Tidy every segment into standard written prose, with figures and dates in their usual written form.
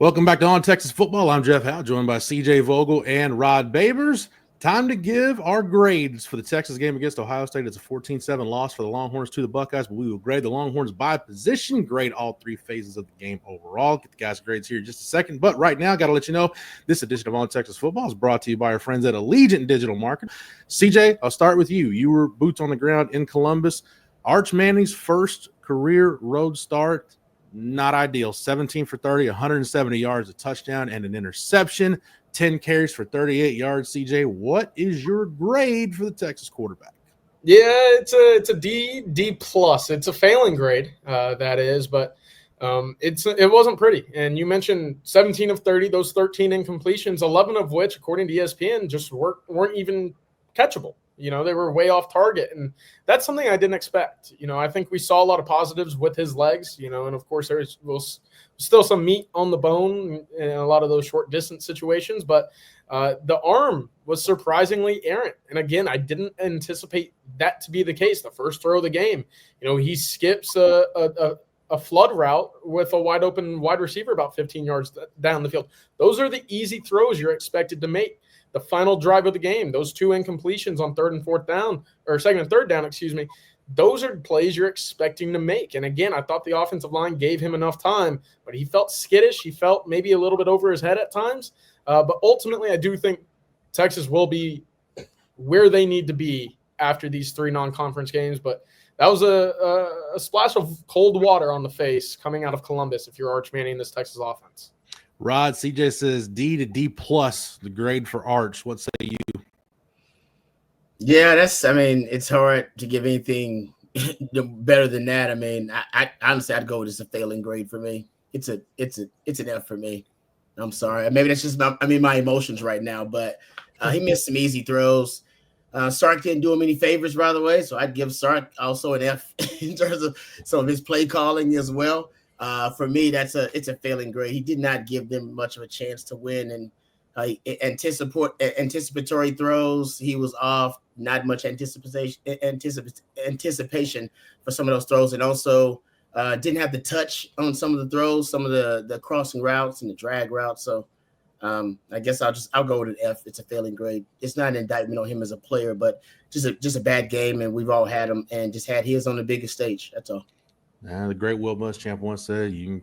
Welcome back to On Texas Football. I'm Jeff Howe, joined by CJ Vogel and Rod Babers. Time to give our grades for the Texas game against Ohio State. It's a 14-7 loss for the Longhorns to the Buckeyes, but we will grade the Longhorns by position, grade all three phases of the game overall. Get the guys' grades here in just a second. But right now, got to let you know, this edition of On Texas Football is brought to you by our friends at Allegiant Digital Marketing. CJ, I'll start with you. You were boots on the ground in Columbus. Arch Manning's first career road start, not ideal. 17 for 30, 170 yards, a touchdown, and an interception. 10 carries for 38 yards. CJ, what is your grade for the Texas quarterback? Yeah, it's a D plus. It's a failing grade, that is, but it wasn't pretty. And you mentioned 17 of 30, those 13 incompletions, 11 of which, according to ESPN, just weren't even catchable. You know, they were way off target, and that's something I didn't expect. You know, I think we saw a lot of positives with his legs, you know, and of course was still some meat on the bone in a lot of those short distance situations, but the arm was surprisingly errant. And again, I didn't anticipate that to be the case. The first throw of the game, you know, he skips a flood route with a wide open wide receiver about 15 yards down the field. Those are the easy throws you're expected to make. The final drive of the game, those two incompletions on second and third down, those are plays you're expecting to make. And again, I thought the offensive line gave him enough time, but he felt skittish. He felt maybe a little bit over his head at times. But ultimately, I do think Texas will be where they need to be after these three non-conference games. But that was a splash of cold water on the face coming out of Columbus if you're Arch Manning in this Texas offense. Rod, CJ says D to D plus, the grade for Arch. What say you? Yeah, it's hard to give anything better than that. I mean, I honestly, I'd go with just a failing grade for me. It's an F for me. I'm sorry. Maybe that's just my emotions right now, but he missed some easy throws. Sark didn't do him any favors, by the way, so I'd give Sark also an F in terms of some of his play calling as well. For me, it's a failing grade. He did not give them much of a chance to win, and anticipatory throws, he was off. Not much anticipation for some of those throws, and also didn't have the touch on some of the throws, some of the crossing routes and the drag routes. So I guess I'll go with an F. It's a failing grade. It's not an indictment on him as a player, but just a bad game, and we've all had him, and just had his on the biggest stage. That's all. The great Will Muschamp once said, "You can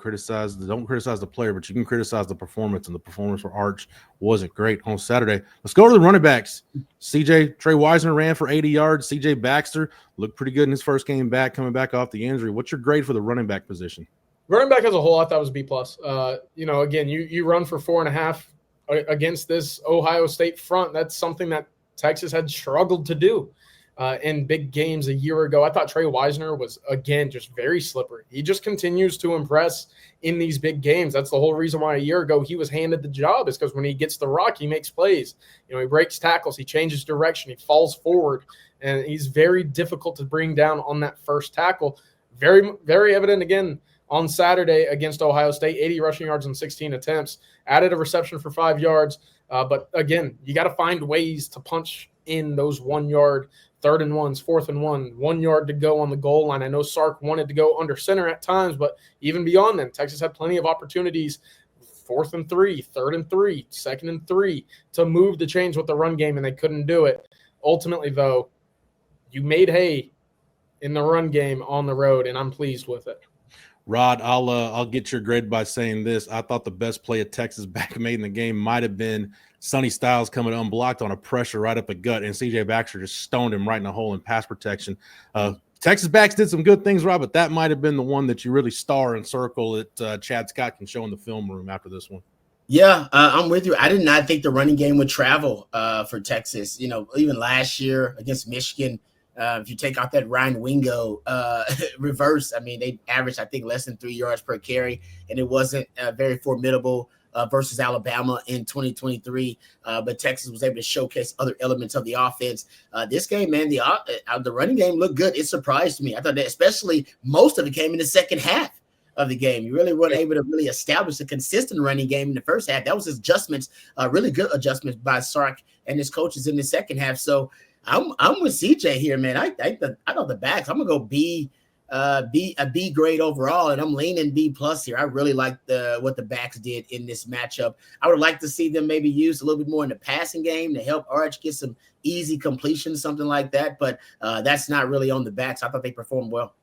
don't criticize the player, but you can criticize the performance." And the performance for Arch wasn't great on Saturday. Let's go to the running backs. Trey Wisener ran for 80 yards. CJ Baxter looked pretty good in his first game back, coming back off the injury. What's your grade for the running back position? Running back as a whole, I thought was B plus. Again, you run for 4.5 against this Ohio State front. That's something that Texas had struggled to do in big games a year ago. I thought Trey Wisener was, again, just very slippery. He just continues to impress in these big games. That's the whole reason why a year ago he was handed the job, is because when he gets the rock, he makes plays. You know, he breaks tackles, he changes direction, he falls forward, and he's very difficult to bring down on that first tackle. Very, very evident again on Saturday against Ohio State, 80 rushing yards on 16 attempts, added a reception for 5 yards. But again, you got to find ways to punch in those 1 yard, 3rd and 1s, 4th and 1 yard to go on the goal line. I know Sark wanted to go under center at times, but even beyond then, Texas had plenty of opportunities, 4th and 3, 3rd and 3, 2nd and 3, to move the chains with the run game, and they couldn't do it. Ultimately, though, you made hay in the run game on the road, and I'm pleased with it. Rod, I'll get your grade by saying this. I thought the best play a Texas back made in the game might have been Sonny Styles coming unblocked on a pressure right up the gut, and CJ Baxter just stoned him right in the hole in pass protection. Texas backs did some good things, Rod, but that might have been the one that you really star and circle that Chad Scott can show in the film room after this one. Yeah, I'm with you. I did not think the running game would travel for Texas. You know, even last year against Michigan, if you take out that Ryan Wingo reverse, I mean, they averaged, I think, less than 3 yards per carry, and it wasn't very formidable versus Alabama in 2023. But Texas was able to showcase other elements of the offense. This game, man, the running game looked good. It surprised me. I thought that especially most of it came in the second half of the game. You really weren't able to really establish a consistent running game in the first half. That was his adjustments, really good adjustments by Sark and his coaches in the second half. So I'm with CJ here, man. I thought the backs, I'm gonna go B a B grade overall, and I'm leaning B plus here. I really like what the backs did in this matchup. I would like to see them maybe used a little bit more in the passing game to help Arch get some easy completions, something like that. But that's not really on the backs. I thought they performed well.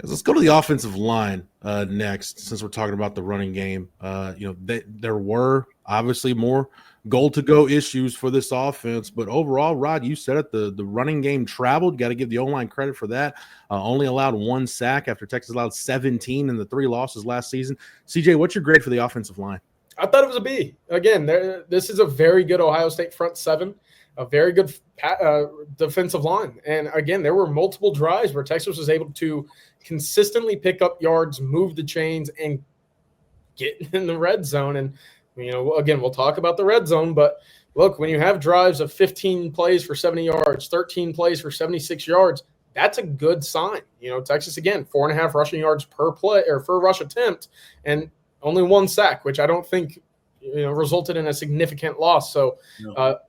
Let's go to the offensive line next, since we're talking about the running game. There were obviously more goal-to-go issues for this offense, but overall, Rod, you said it, the running game traveled. Got to give the O-line credit for that. Only allowed 1 sack after Texas allowed 17 in the 3 losses last season. CJ, what's your grade for the offensive line? I thought it was a B. Again, this is a very good Ohio State front seven, a very good defensive line. And again, there were multiple drives where Texas was able to consistently pick up yards, move the chains, and get in the red zone. And, again, we'll talk about the red zone, but look, when you have drives of 15 plays for 70 yards, 13 plays for 76 yards, that's a good sign. Texas, again, 4.5 rushing yards per play or per rush attempt, and only 1 sack, which I don't think resulted in a significant loss. So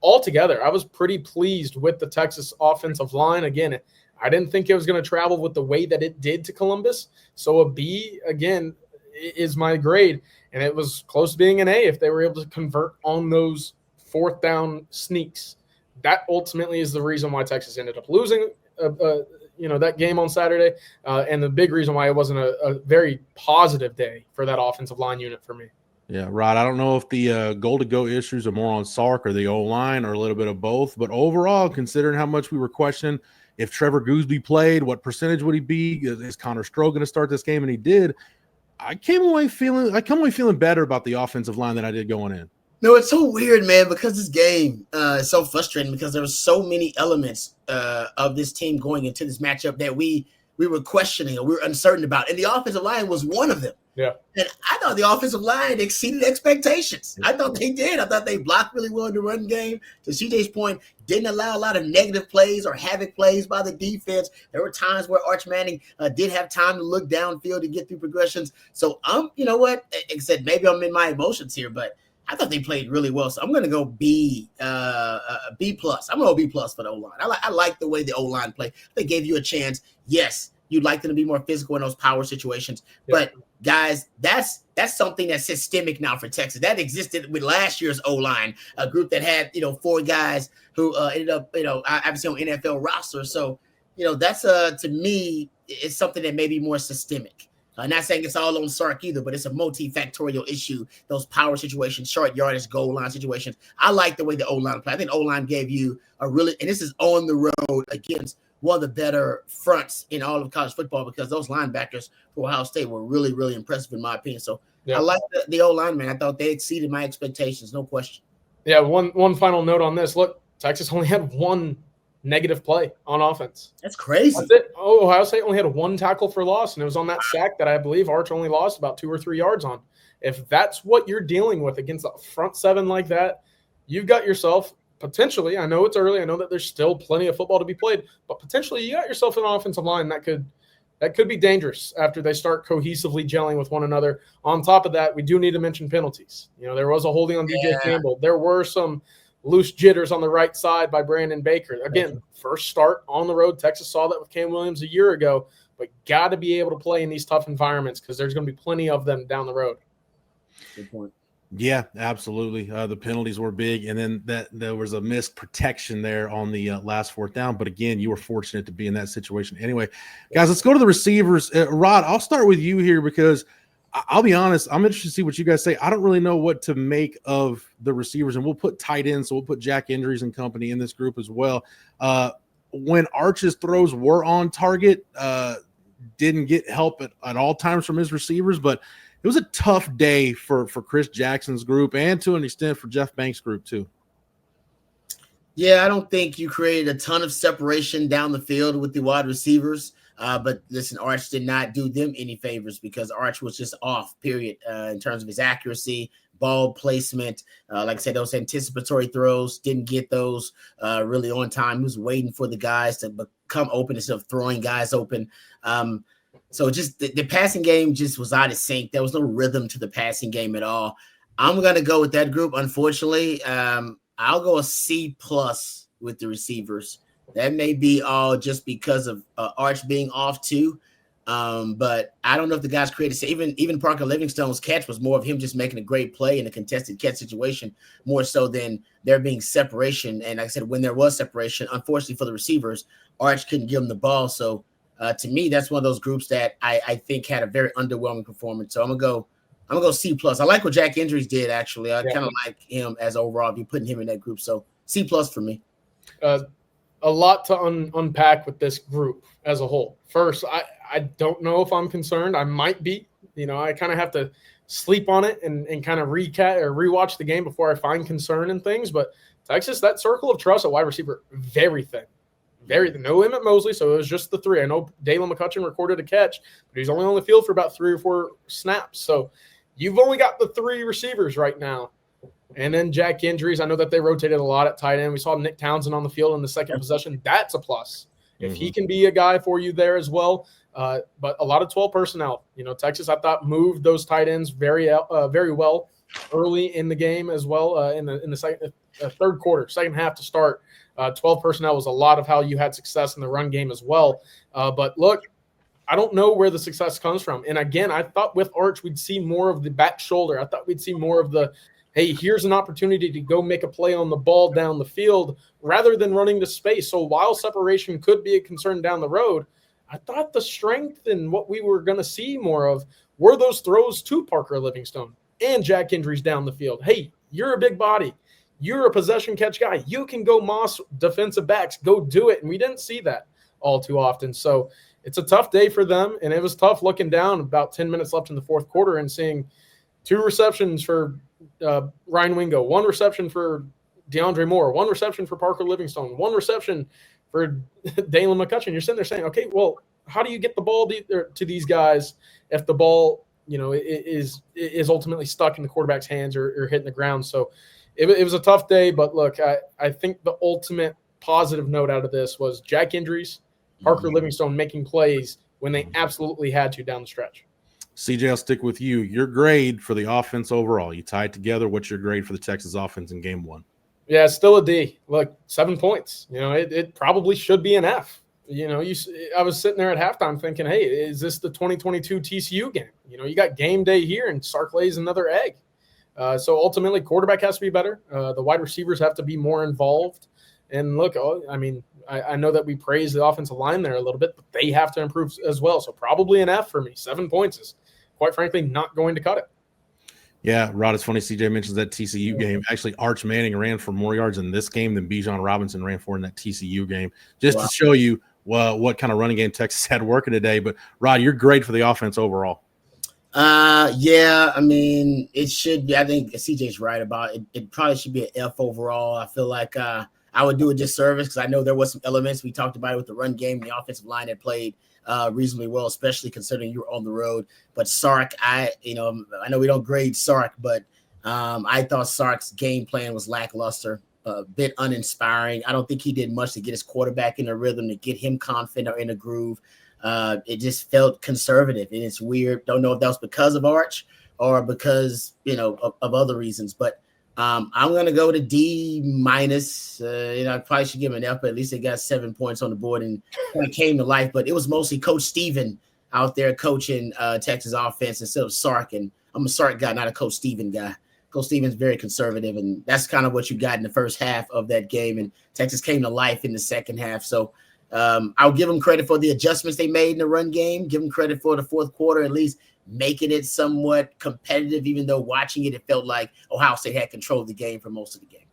altogether, I was pretty pleased with the Texas offensive line. Again, I didn't think it was going to travel with the way that it did to Columbus. So a B, again, is my grade. And it was close to being an A if they were able to convert on those 4th down sneaks. That ultimately is the reason why Texas ended up losing that game on Saturday. And the big reason why it wasn't a very positive day for that offensive line unit for me. Yeah, Rod, I don't know if the goal-to-go issues are more on Sark or the O-line or a little bit of both, but overall, considering how much we were questioning if Trevor Gooseby played, what percentage would he be? Is Connor Stroh going to start this game? And he did. I come away feeling better about the offensive line than I did going in. No, it's so weird, man, because this game is so frustrating because there were so many elements of this team going into this matchup that we were questioning or we were uncertain about. And the offensive line was one of them. Yeah. And I thought the offensive line exceeded expectations. I thought they did. I thought they blocked really well in the run game. To CJ's point, didn't allow a lot of negative plays or havoc plays by the defense. There were times where Arch Manning did have time to look downfield to get through progressions. So you know what? Except maybe I'm in my emotions here, but I thought they played really well. So I'm going to go B plus. I'm going to go B plus for the O-line. I like the way the O-line played. They gave you a chance. Yes, you'd like them to be more physical in those power situations. Yeah. But, guys, that's something that's systemic now for Texas. That existed with last year's O-line, a group that had, 4 guys who ended up, obviously on NFL roster. So, that's, to me, it's something that may be more systemic. Not saying it's all on Sark either, but it's a multifactorial issue. Those power situations, short yardage, goal line situations. I like the way the O-line played. I think O-line gave you a really – and this is on the road against one of the better fronts in all of college football because those linebackers for Ohio State were really, really impressive in my opinion. So I like the O-line, man. I thought they exceeded my expectations, no question. Yeah, one final note on this. Look, Texas only had 1 negative play on offense. That's crazy. That's it. Ohio State only had 1 tackle for loss, and it was on that sack that I believe Arch only lost about 2 or 3 yards on. If that's what you're dealing with against a front 7 like that, you've got yourself potentially, I know it's early, I know that there's still plenty of football to be played, but potentially you got yourself an offensive line that could be dangerous after they start cohesively gelling with one another. On top of that, we do need to mention penalties. There was a holding on DJ Campbell. There were some loose jitters on the right side by Brandon Baker. Again, first start on the road. Texas saw that with Cam Williams a year ago, but got to be able to play in these tough environments because there's going to be plenty of them down the road. Good point. Yeah, absolutely. The penalties were big, and then there was a missed protection there on the last 4th down. But again, you were fortunate to be in that situation. Anyway, guys, let's go to the receivers. Rod, I'll start with you here because I'll be honest, I'm interested to see what you guys say. I don't really know what to make of the receivers, and we'll put tight ends, so we'll put Jack Injuries and company in this group as well. When Arch's throws were on target, didn't get help at all times from his receivers, but it was a tough day for Chris Jackson's group and to an extent for Jeff Banks' group too. Yeah, I don't think you created a ton of separation down the field with the wide receivers. But listen, Arch did not do them any favors because Arch was just off, period, in terms of his accuracy, ball placement. Like I said, those anticipatory throws, didn't get those really on time. He was waiting for the guys to become open instead of throwing guys open. So just the passing game just was out of sync. There was no rhythm to the passing game at all. I'm going to go with that group, unfortunately. I'll go a C+ with the receivers. That may be all just because of Arch being off too. But I don't know if the guys created. Even Parker Livingstone's catch was more of him just making a great play in a contested catch situation, more so than there being separation. And like I said, when there was separation, unfortunately for the receivers, Arch couldn't give them the ball. So to me, that's one of those groups that I think had a very underwhelming performance. So I'm gonna go C+. I like what Jack Injuries did, actually. I kind of like him as overall, if you're putting him in that group. So C+ for me. A lot to unpack with this group as a whole. First, I don't know if I'm concerned. I might be. I kind of have to sleep on it and kind of rewatch the game before I find concern in things. But Texas, that circle of trust at wide receiver, very thin. Very thin. No Emmett Mosley, so it was just the three. I know Dalen McCutcheon recorded a catch, but he's only on the field for about 3 or 4 snaps. So you've only got the 3 receivers right now. And then Jack Injuries. I know that they rotated a lot at tight end. We saw Nick Townsend on the field in the second possession. That's a plus. If he can be a guy for you there as well. But a lot of 12 personnel. Texas, I thought, moved those tight ends very well early in the game as well in the third quarter, second half to start. 12 personnel was a lot of how you had success in the run game as well. But look, I don't know where the success comes from. And again, I thought with Arch we'd see more of the back shoulder. I thought we'd see more of the, hey, here's an opportunity to go make a play on the ball down the field rather than running to space. So while separation could be a concern down the road, I thought the strength and what we were going to see more of were those throws to Parker Livingstone and Jack Injuries down the field. Hey, you're a big body. You're a possession catch guy. You can go moss defensive backs. Go do it. And we didn't see that all too often. So it's a tough day for them. And it was tough looking down about 10 minutes left in the fourth quarter and seeing 2 receptions for Ryan Wingo, 1 reception for DeAndre Moore, 1 reception for Parker Livingstone, 1 reception for Dalen McCutcheon. You're sitting there saying, okay, well, how do you get the ball to these guys if the ball, is ultimately stuck in the quarterback's hands or hitting the ground? So it was a tough day, but look, I think the ultimate positive note out of this was Jack Injuries, Parker Livingstone making plays when they absolutely had to down the stretch. CJ, I'll stick with you. Your grade for the offense overall. You tied together. What's your grade for the Texas offense in game 1? Yeah, still a D. Look, 7 points. It probably should be an F. I was sitting there at halftime thinking, hey, is this the 2022 TCU game? You got game day here and Sark lays another egg. So ultimately, quarterback has to be better. The wide receivers have to be more involved. And look, I know that we praise the offensive line there a little bit, but they have to improve as well. So probably an F for me. 7 points is, quite frankly, not going to cut it. Yeah, Rod, it's funny CJ mentions that TCU game. Actually, Arch Manning ran for more yards in this game than Bijan Robinson ran for in that TCU game, just to show you what kind of running game Texas had working today. But, Rod, you're great for the offense overall. Yeah, I mean, it should be. I think CJ's right about it. It probably should be an F overall. I feel like I would do a disservice because I know there was some elements. We talked about it with the run game. The offensive line had played reasonably well, especially considering you were on the road. But Sark, I know we don't grade Sark, but I thought Sark's game plan was lackluster, a bit uninspiring. I don't think he did much to get his quarterback in a rhythm, to get him confident or in a groove. It just felt conservative, and it's weird. Don't know if that was because of Arch or because, of other reasons. But I'm going to go to D-. I probably should give him an F, but at least they got 7 points on the board and kind of came to life. But it was mostly Coach Steven out there coaching Texas offense instead of Sark. And I'm a Sark guy, not a Coach Steven guy. Coach Steven's very conservative, and that's kind of what you got in the first half of that game. And Texas came to life in the second half. So I'll give them credit for the adjustments they made in the run game. Give them credit for the fourth quarter, at least making it somewhat competitive, even though watching it, it felt like Ohio State had control of the game for most of the game.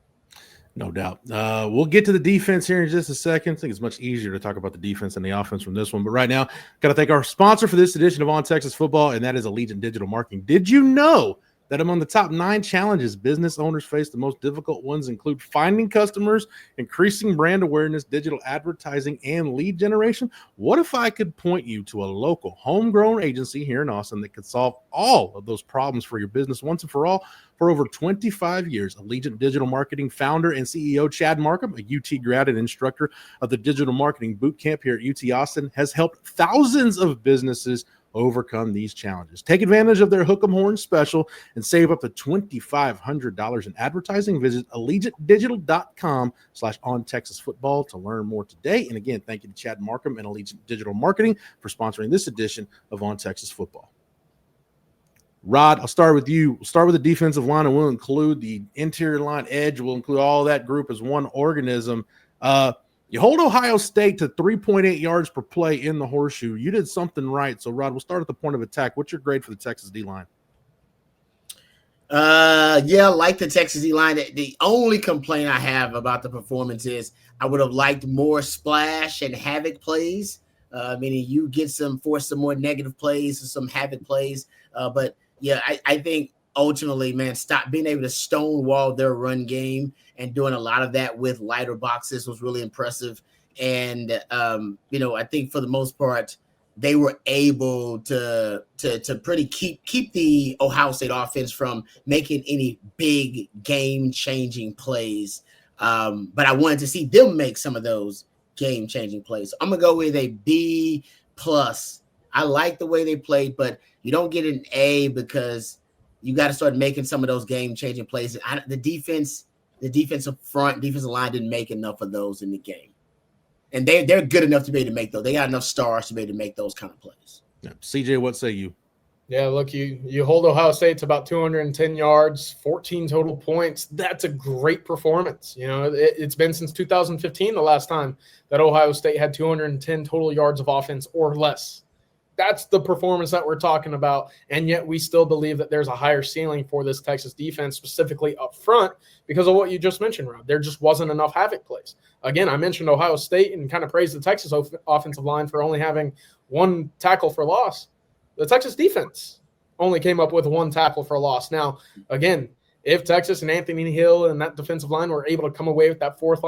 No doubt. We'll get to the defense here in just a second. I think it's much easier to talk about the defense and the offense from this one. But right now, got to thank our sponsor for this edition of On Texas Football, and that is Allegiant Digital Marketing. Did you know that among the top 9 challenges business owners face, the most difficult ones include finding customers, increasing brand awareness, digital advertising, and lead generation? What if I could point you to a local homegrown agency here in Austin that could solve all of those problems for your business once and for all? For over 25 years, Allegiant Digital Marketing founder and CEO Chad Markham, a UT grad and instructor of the Digital Marketing Bootcamp here at UT Austin, has helped thousands of businesses overcome these challenges. Take advantage of their Hook 'em Horn special and save up to $2,500 in advertising. Visit allegiantdigital.com/ontexasfootball to learn more today. And again, thank you to Chad Markham and Allegiant Digital Marketing for sponsoring this edition of On Texas Football. Rod, I'll start with you. We'll start with the defensive line, and we'll include the interior line edge. We'll include all that group as one organism. You hold Ohio State to 3.8 yards per play in the horseshoe. You did something right. So, Rod, we'll start at the point of attack. What's your grade for the Texas D-line? Yeah, like the Texas D-line. The only complaint I have about the performance is I would have liked more splash and havoc plays, meaning you force some more negative plays or some havoc plays. But yeah, I think ultimately, man, stop being able to stonewall their run game and doing a lot of that with lighter boxes was really impressive. And, I think for the most part, they were able to pretty keep the Ohio State offense from making any big game-changing plays. But I wanted to see them make some of those game-changing plays. So I'm going to go with a B+. I like the way they played, but you don't get an A because you got to start making some of those game-changing plays. The defensive line didn't make enough of those in the game. And they're good enough to be able to make those. They got enough stars to be able to make those kind of plays. Yeah. CJ, what say you? Yeah, look, you hold Ohio State to about 210 yards, 14 total points. That's a great performance. It's been since 2015 the last time that Ohio State had 210 total yards of offense or less. That's the performance that we're talking about, and yet we still believe that there's a higher ceiling for this Texas defense, specifically up front, because of what you just mentioned, Rob. There just wasn't enough havoc plays. Again, I mentioned Ohio State and kind of praised the Texas offensive line for only having one tackle for loss. The Texas defense only came up with one tackle for loss. Now, again, if Texas and Anthony Hill and that defensive line were able to come away with that fourth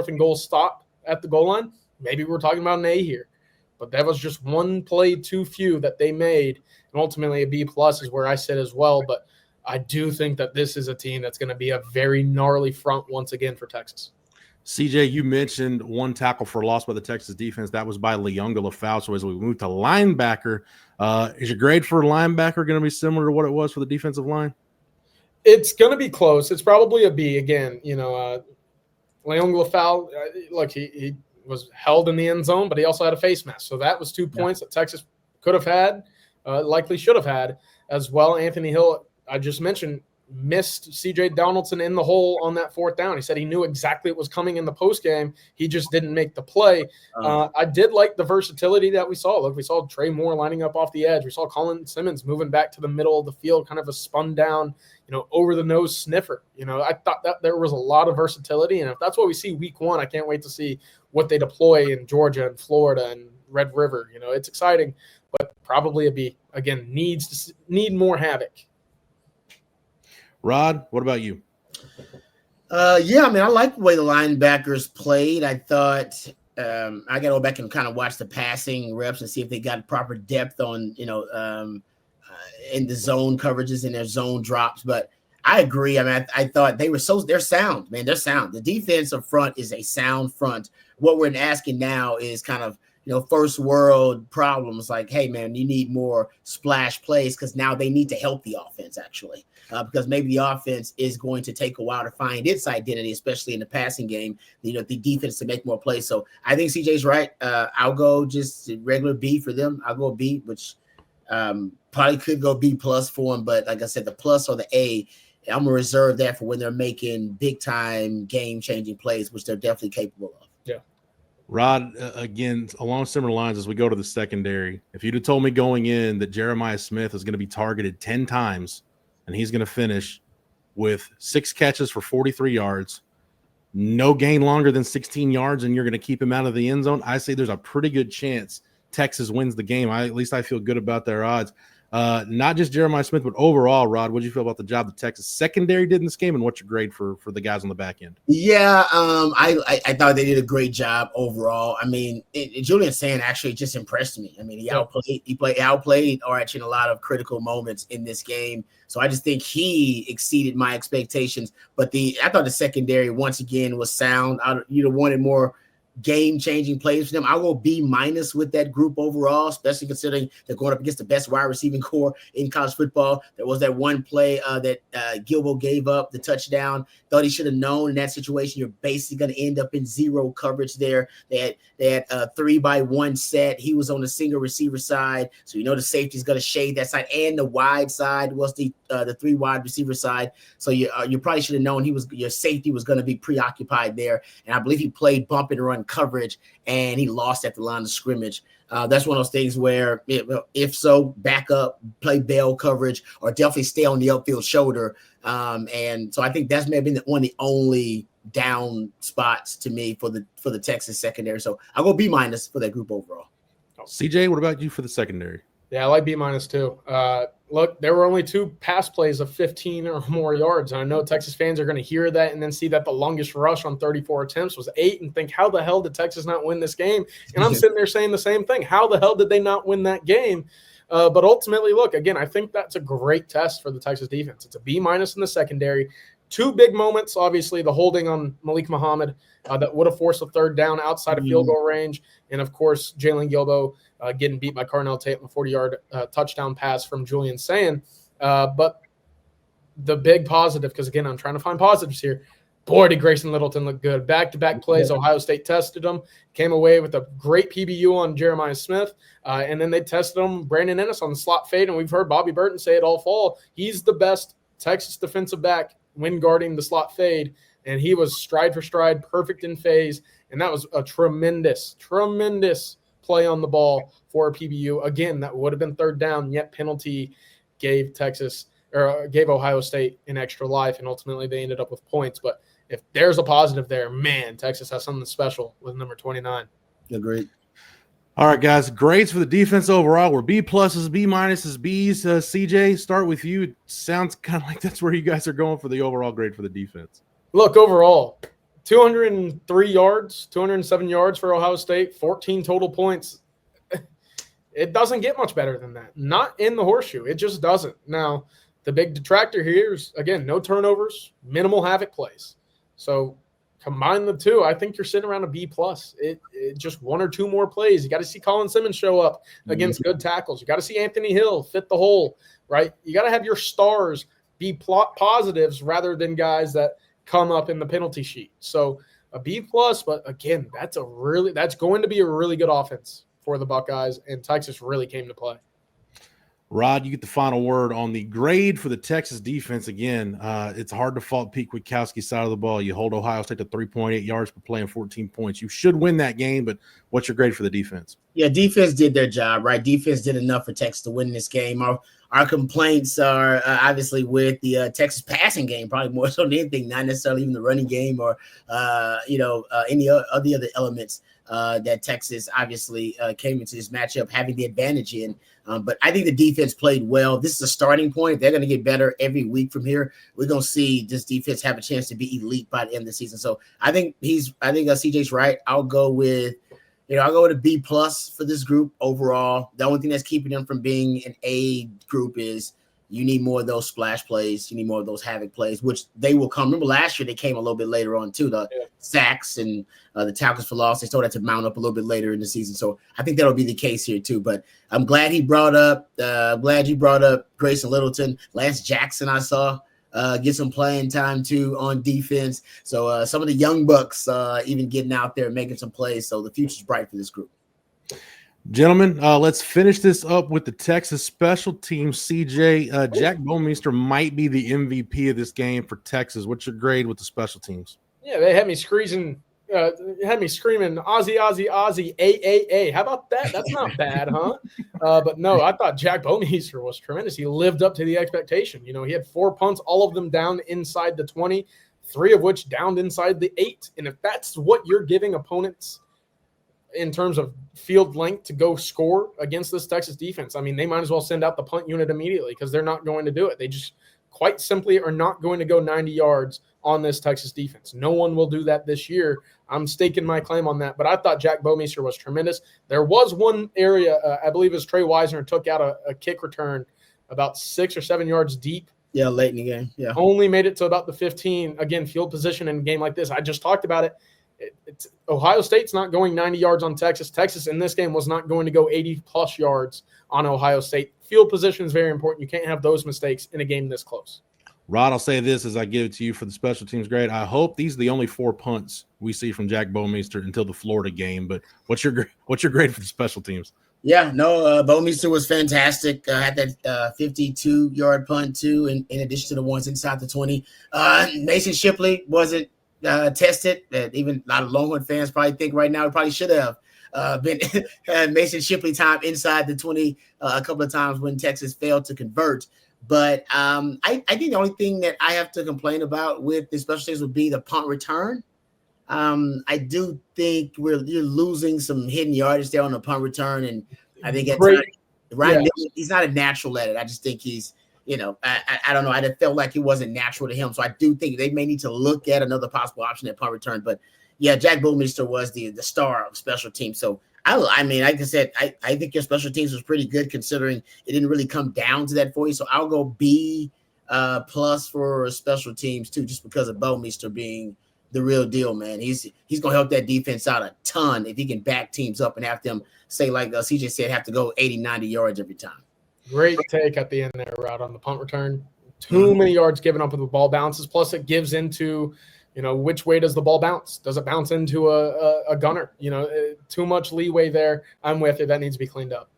and goal stop at the goal line, maybe we're talking about an A here. But that was just one play too few that they made, and ultimately a B+ is where I sit as well. But I do think that this is a team that's going to be a very gnarly front once again for Texas. CJ, you mentioned one tackle for loss by the Texas defense. That was by Howe. So as we move to linebacker, is your grade for linebacker going to be similar to what it was for the defensive line? It's going to be close. It's probably a B again. Howe, look, he was held in the end zone, but he also had a face mask. So that was 2 points that Texas could have had, likely should have had as well. Anthony Hill, I just mentioned, missed C.J. Donaldson in the hole on that fourth down. He said he knew exactly what was coming in the postgame. He just didn't make the play. I did like the versatility that we saw. Look, we saw Trey Moore lining up off the edge. We saw Colin Simmons moving back to the middle of the field, kind of a spun down, over-the-nose sniffer. I thought that there was a lot of versatility, and if that's what we see week one, I can't wait to see what they deploy in Georgia and Florida and Red River. It's exciting, but probably a B. Again, need more havoc. Rod, what about you? I like the way the linebackers played. I thought I got to go back and kind of watch the passing reps and see if they got proper depth on, in the zone coverages and their zone drops. But I agree. I thought they're sound, man. They're sound. The defensive front is a sound front. What we're asking now is kind of, first world problems like, hey, man, you need more splash plays because now they need to help the offense actually. Because maybe the offense is going to take a while to find its identity, especially in the passing game, the defense to make more plays. So I think CJ's right. I'll go just regular B for them. I'll go B, which probably could go B+ for them. But like I said, the plus or the A, I'm going to reserve that for when they're making big-time game-changing plays, which they're definitely capable of. Yeah. Rod, again, along similar lines as we go to the secondary, if you'd have told me going in that Jeremiah Smith is going to be targeted 10 times and he's going to finish with 6 catches for 43 yards, no gain longer than 16 yards, and you're going to keep him out of the end zone, I say there's a pretty good chance Texas wins the game. At least I feel good about their odds. Not just Jeremiah Smith, but overall, Rod, what do you feel about the job the Texas secondary did in this game, and what's your grade for the guys on the back end? Yeah, I thought they did a great job overall. Julian Sand actually just impressed me. He outplayed Arch in a lot of critical moments in this game. So I just think he exceeded my expectations. But I thought the secondary once again was sound. You'd have wanted more game-changing plays for them. I'll go B- with that group overall, especially considering they're going up against the best wide receiving core in college football. There was that one play that Gilbo gave up, the touchdown. Thought he should have known in that situation. You're basically going to end up in zero coverage there. They had a 3-by-1 set. He was on the single receiver side, so you know the safety is going to shade that side, and the wide side was the 3 wide receiver side. So you probably should have known your safety was going to be preoccupied there. And I believe he played bump and run coverage, and he lost at the line of scrimmage. That's one of those things where, if so, back up, play bail coverage, or definitely stay on the upfield shoulder. And so I think that's maybe one of the only down spots to me for the Texas secondary. So I'll go B- for that group overall. CJ, what about you for the secondary? Yeah, I like B- too. Look, there were only 2 pass plays of 15 or more yards. And I know Texas fans are going to hear that and then see that the longest rush on 34 attempts was 8 and think, how the hell did Texas not win this game? And I'm sitting there saying the same thing. How the hell did they not win that game? But ultimately, look, again, I think that's a great test for the Texas defense. It's a B- in the secondary. 2 big moments, obviously, the holding on Malik Muhammad that would have forced a 3rd down outside of field goal range. And, of course, Jalen Gilbo getting beat by Carnell Tate on a 40-yard touchdown pass from Julian Sand. But the big positive, because, again, I'm trying to find positives here. Boy, did Grayson Littleton look good. Back-to-back plays, Ohio State tested him, came away with a great PBU on Jeremiah Smith, and then they tested him, Brandon Ennis, on the slot fade, and we've heard Bobby Burton say it all fall. He's the best Texas defensive back when guarding the slot fade, and he was stride for stride, perfect in phase, and that was a tremendous play on the ball for a PBU. Again, that would have been 3rd down, yet penalty gave Ohio State an extra life, and ultimately they ended up with points. But if there's a positive there, man, Texas has something special with number 29. Agreed. All right, guys, grades for the defense overall were B+, B-, B's. CJ, start with you. It sounds kind of like that's where you guys are going for the overall grade for the defense. Look, overall, 203 yards, 207 yards for Ohio State, 14 total points. It doesn't get much better than that. Not in the horseshoe. It just doesn't. Now, the big detractor here is, again, no turnovers, minimal havoc plays. So combine the 2, I think you're sitting around a B+. It just 1 or 2 more plays. You got to see Colin Simmons show up against good tackles. You got to see Anthony Hill fit the hole, right? You got to have your stars be positives rather than guys that come up in the penalty sheet. So a B+, but again, that's going to be a really good offense for the Buckeyes, and Texas really came to play. Rod, you get the final word on the grade for the Texas defense. Again, it's hard to fault Pete Kwiatkowski's side of the ball. You hold Ohio State to 3.8 yards per play and 14 points. You should win that game, but what's your grade for the defense? Yeah, defense did their job, right? Defense did enough for Texas to win this game. Our complaints are obviously with the Texas passing game, probably more so than anything, not necessarily even the running game or, any of the other elements that Texas obviously came into this matchup having the advantage in. But I think the defense played well. This is a starting point. They're going to get better every week from here. We're going to see this defense have a chance to be elite by the end of the season. So I think CJ's right. I'll go with a B+ for this group overall. The only thing that's keeping them from being an A group is you need more of those splash plays. You need more of those havoc plays, which they will come. Remember last year they came a little bit later on too. The sacks and the tackles for loss, they started to mount up a little bit later in the season. So I think that'll be the case here too. But I'm glad you brought up Grayson Littleton. Lance Jackson I saw get some playing time too on defense. So some of the young bucks even getting out there making some plays. So the future's bright for this group. Gentlemen, let's finish this up with the Texas special teams. CJ, Jack Bomeister might be the MVP of this game for Texas. What's your grade with the special teams? Yeah, they had me screaming, Aussie, Aussie, Aussie, A. How about that? That's not bad, huh? But no, I thought Jack Bomeister was tremendous. He lived up to the expectation. He had 4 punts, all of them down inside the 20, 3 of which downed inside the 8. And if that's what you're giving opponents in terms of field length to go score against this Texas defense, I mean, they might as well send out the punt unit immediately because they're not going to do it. They just quite simply are not going to go 90 yards on this Texas defense. No one will do that this year. I'm staking my claim on that, but I thought Jack Bomeister was tremendous. There was one area, I believe it was Trey Wisner, took out a kick return about 6 or 7 yards deep. Yeah, late in the game. Yeah. Only made it to about the 15. Again, field position in a game like this, I just talked about it. Ohio State's not going 90 yards on Texas. Texas in this game was not going to go 80-plus yards on Ohio State. Field position is very important. You can't have those mistakes in a game this close. Rod, I'll say this as I give it to you for the special teams grade. I hope these are the only 4 punts we see from Jack Bouwmeester until the Florida game. But what's your grade for the special teams? Yeah, no, Bouwmeester was fantastic. Had that 52-yard punt, too, in addition to the ones inside the 20. Mason Shipley wasn't tested. Even a lot of Longhorn fans probably think right now he probably should have been Mason Shipley time inside the 20 a couple of times when Texas failed to convert. But I think the only thing that I have to complain about with the special teams would be the punt return. I do think you're losing some hidden yardage there on the punt return, and I think at times, Ryan Miller, he's not a natural at it. I just think he's, I don't know. I just felt like it wasn't natural to him. So I do think they may need to look at another possible option at punt return. But yeah, Jack Bouwmeester was the star of special teams. So I mean, like I said, I think your special teams was pretty good considering it didn't really come down to that for you. So I'll go B plus for special teams too, just because of Bouwmeester being the real deal, man. He's gonna help that defense out a ton if he can back teams up and have them say, like CJ said, have to go 80, 90 yards every time. Great take at the end there, Rod, on the punt return. Too many yards given up when the ball bounces. Plus, it gives into, which way does the ball bounce? Does it bounce into a gunner? Too much leeway there. I'm with you. That needs to be cleaned up.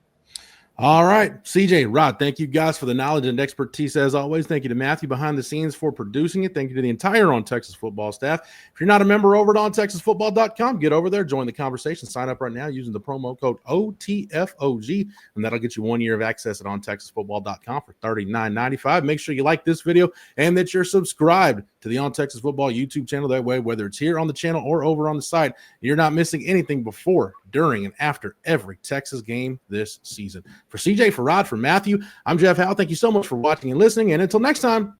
All right, CJ, Rod, thank you guys for the knowledge and expertise as always. Thank you to Matthew behind the scenes for producing it. Thank you to the entire On Texas Football staff. If you're not a member over at ontexasfootball.com, get over there, join the conversation, sign up right now using the promo code OTFOG, and that'll get you 1 year of access at ontexasfootball.com for $39.95. Make sure you like this video and that you're subscribed to the On Texas Football YouTube channel. That way, whether it's here on the channel or over on the site, you're not missing anything before, during, and after every Texas game this season. For CJ, for Rod, for Matthew, I'm Jeff Howe. Thank you so much for watching and listening. And until next time,